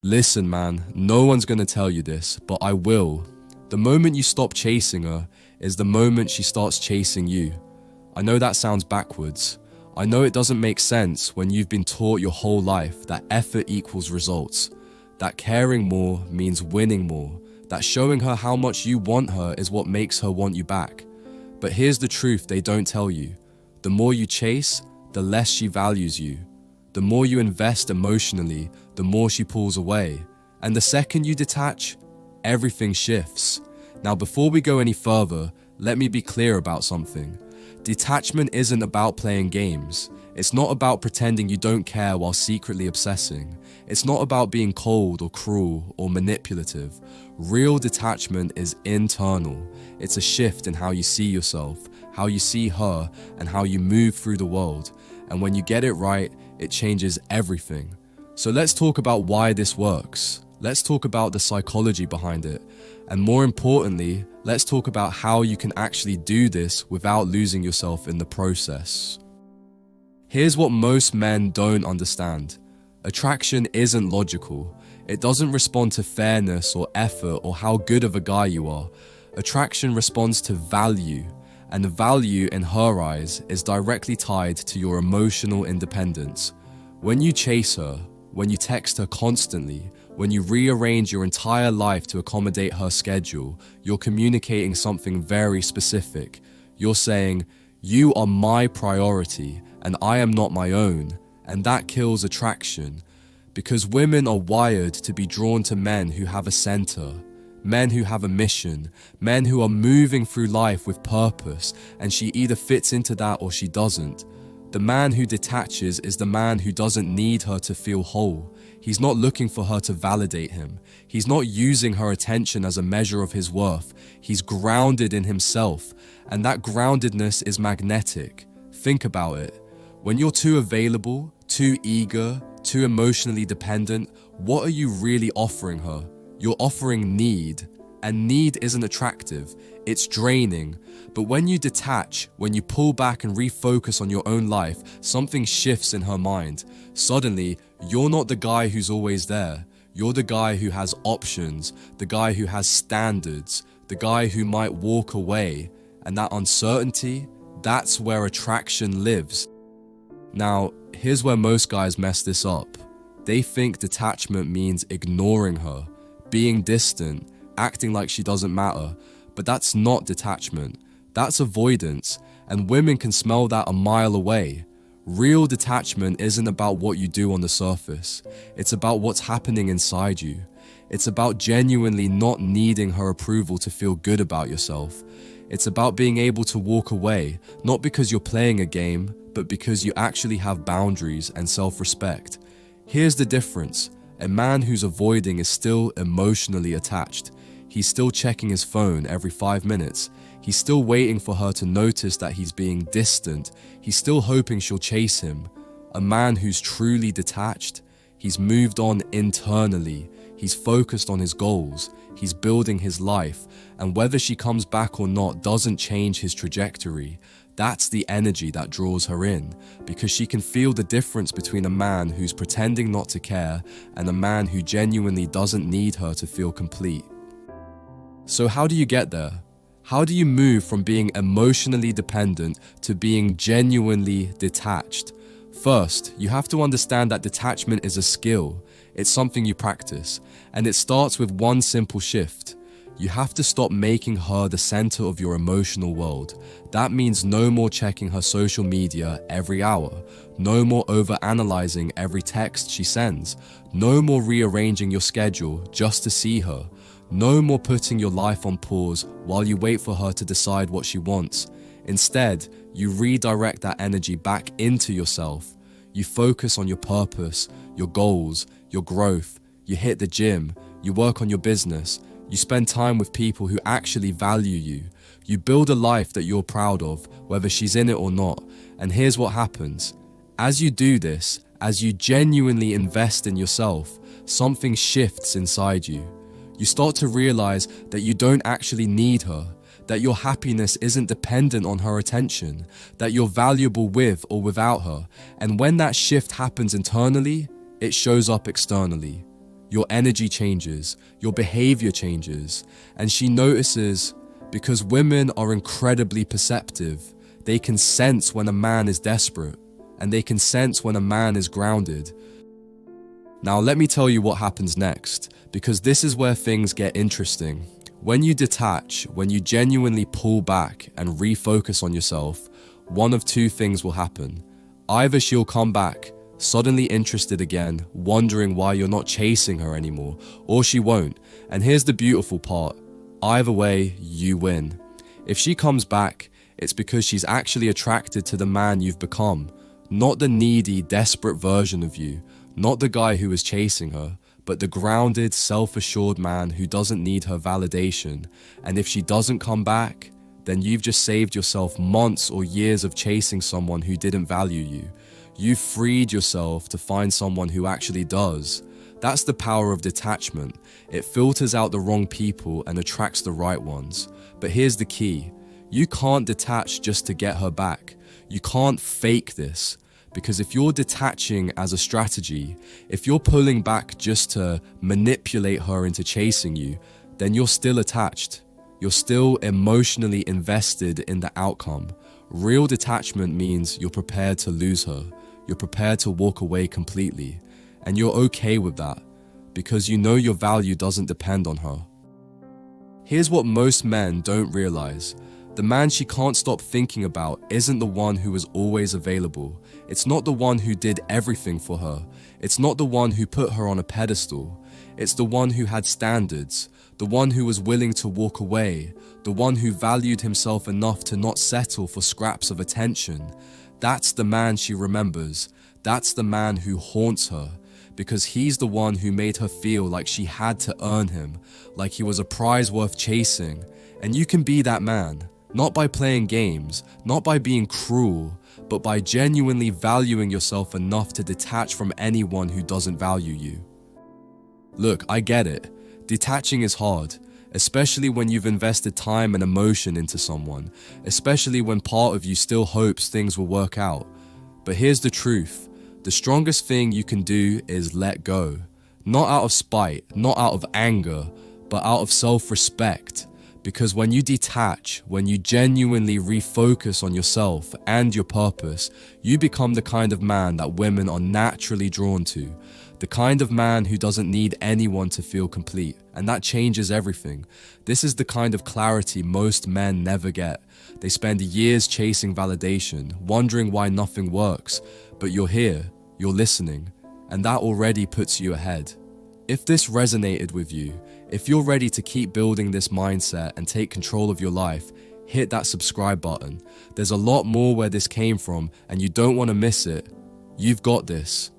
Listen, man, no one's gonna tell you this, but I will. The moment you stop chasing her is the moment she starts chasing you. I know that sounds backwards. I know it doesn't make sense when you've been taught your whole life that effort equals results, that caring more means winning more, that showing her how much you want her is what makes her want you back. But here's the truth they don't tell you. The more you chase, the less she values you. The more you invest emotionally, the more she pulls away. And the second you detach, everything shifts. Now, before we go any further, let me be clear about something. Detachment isn't about playing games. It's not about pretending you don't care while secretly obsessing. It's not about being cold or cruel or manipulative. Real detachment is internal. It's a shift in how you see yourself, how you see her, and how you move through the world. And when you get it right, it changes everything. So let's talk about why this works. Let's talk about the psychology behind it. And more importantly, let's talk about how you can actually do this without losing yourself in the process. Here's what most men don't understand. Attraction isn't logical. It doesn't respond to fairness or effort or how good of a guy you are. Attraction responds to value, and the value in her eyes is directly tied to your emotional independence. When you chase her, when you text her constantly, when you rearrange your entire life to accommodate her schedule, you're communicating something very specific. You're saying, "You are my priority and I am not my own," and that kills attraction. Because women are wired to be drawn to men who have a center, men who have a mission, men who are moving through life with purpose, and she either fits into that or she doesn't. The man who detaches is the man who doesn't need her to feel whole. He's not looking for her to validate him. He's not using her attention as a measure of his worth. He's grounded in himself, and that groundedness is magnetic. Think about it. When you're too available, too eager, too emotionally dependent, what are you really offering her? You're offering need, and need isn't attractive. It's draining. But when you detach, when you pull back and refocus on your own life, something shifts in her mind. Suddenly, you're not the guy who's always there. You're the guy who has options, the guy who has standards, the guy who might walk away. And that uncertainty, that's where attraction lives. Now, here's where most guys mess this up. They think detachment means ignoring her, being distant, acting like she doesn't matter. But that's not detachment. That's avoidance, and women can smell that a mile away. Real detachment isn't about what you do on the surface. It's about what's happening inside you. It's about genuinely not needing her approval to feel good about yourself. It's about being able to walk away, not because you're playing a game, but because you actually have boundaries and self-respect. Here's the difference. A man who's avoiding is still emotionally attached. He's still checking his phone every 5 minutes. He's still waiting for her to notice that he's being distant. He's still hoping she'll chase him. A man who's truly detached, he's moved on internally. He's focused on his goals. He's building his life. And whether she comes back or not doesn't change his trajectory. That's the energy that draws her in, because she can feel the difference between a man who's pretending not to care and a man who genuinely doesn't need her to feel complete. So how do you get there? How do you move from being emotionally dependent to being genuinely detached? First, you have to understand that detachment is a skill. It's something you practice, and it starts with one simple shift. You have to stop making her the center of your emotional world. That means no more checking her social media every hour, no more overanalyzing every text she sends, no more rearranging your schedule just to see her, no more putting your life on pause while you wait for her to decide what she wants. Instead, you redirect that energy back into yourself. You focus on your purpose, your goals, your growth. You hit the gym, you work on your business, you spend time with people who actually value you. You build a life that you're proud of, whether she's in it or not. And here's what happens. As you do this, as you genuinely invest in yourself, something shifts inside you. You start to realize that you don't actually need her, that your happiness isn't dependent on her attention, that you're valuable with or without her. And when that shift happens internally, it shows up externally. Your energy changes, your behavior changes, and she notices because women are incredibly perceptive. They can sense when a man is desperate, and they can sense when a man is grounded. Now let me tell you what happens next, because this is where things get interesting. When you detach, when you genuinely pull back and refocus on yourself, one of two things will happen. Either she'll come back, suddenly interested again, wondering why you're not chasing her anymore, or she won't. And here's the beautiful part. Either way, you win. If she comes back, it's because she's actually attracted to the man you've become, not the needy, desperate version of you, not the guy who is chasing her, but the grounded, self-assured man who doesn't need her validation. And if she doesn't come back, then you've just saved yourself months or years of chasing someone who didn't value you. You've freed yourself to find someone who actually does. That's the power of detachment. It filters out the wrong people and attracts the right ones. But here's the key. You can't detach just to get her back. You can't fake this. Because if you're detaching as a strategy, if you're pulling back just to manipulate her into chasing you, then you're still attached. You're still emotionally invested in the outcome. Real detachment means you're prepared to lose her. You're prepared to walk away completely. And you're okay with that, because you know your value doesn't depend on her. Here's what most men don't realize. The man she can't stop thinking about isn't the one who was always available. It's not the one who did everything for her. It's not the one who put her on a pedestal. It's the one who had standards, the one who was willing to walk away, the one who valued himself enough to not settle for scraps of attention. That's the man she remembers. That's the man who haunts her, because he's the one who made her feel like she had to earn him, like he was a prize worth chasing. And you can be that man. Not by playing games, not by being cruel, but by genuinely valuing yourself enough to detach from anyone who doesn't value you. Look, I get it. Detaching is hard, especially when you've invested time and emotion into someone, especially when part of you still hopes things will work out. But here's the truth. The strongest thing you can do is let go. Not out of spite, not out of anger, but out of self-respect. Because when you detach, when you genuinely refocus on yourself and your purpose, you become the kind of man that women are naturally drawn to. The kind of man who doesn't need anyone to feel complete. And that changes everything. This is the kind of clarity most men never get. They spend years chasing validation, wondering why nothing works. But you're here, you're listening, and that already puts you ahead. If this resonated with you, if you're ready to keep building this mindset and take control of your life, hit that subscribe button. There's a lot more where this came from, and you don't want to miss it. You've got this.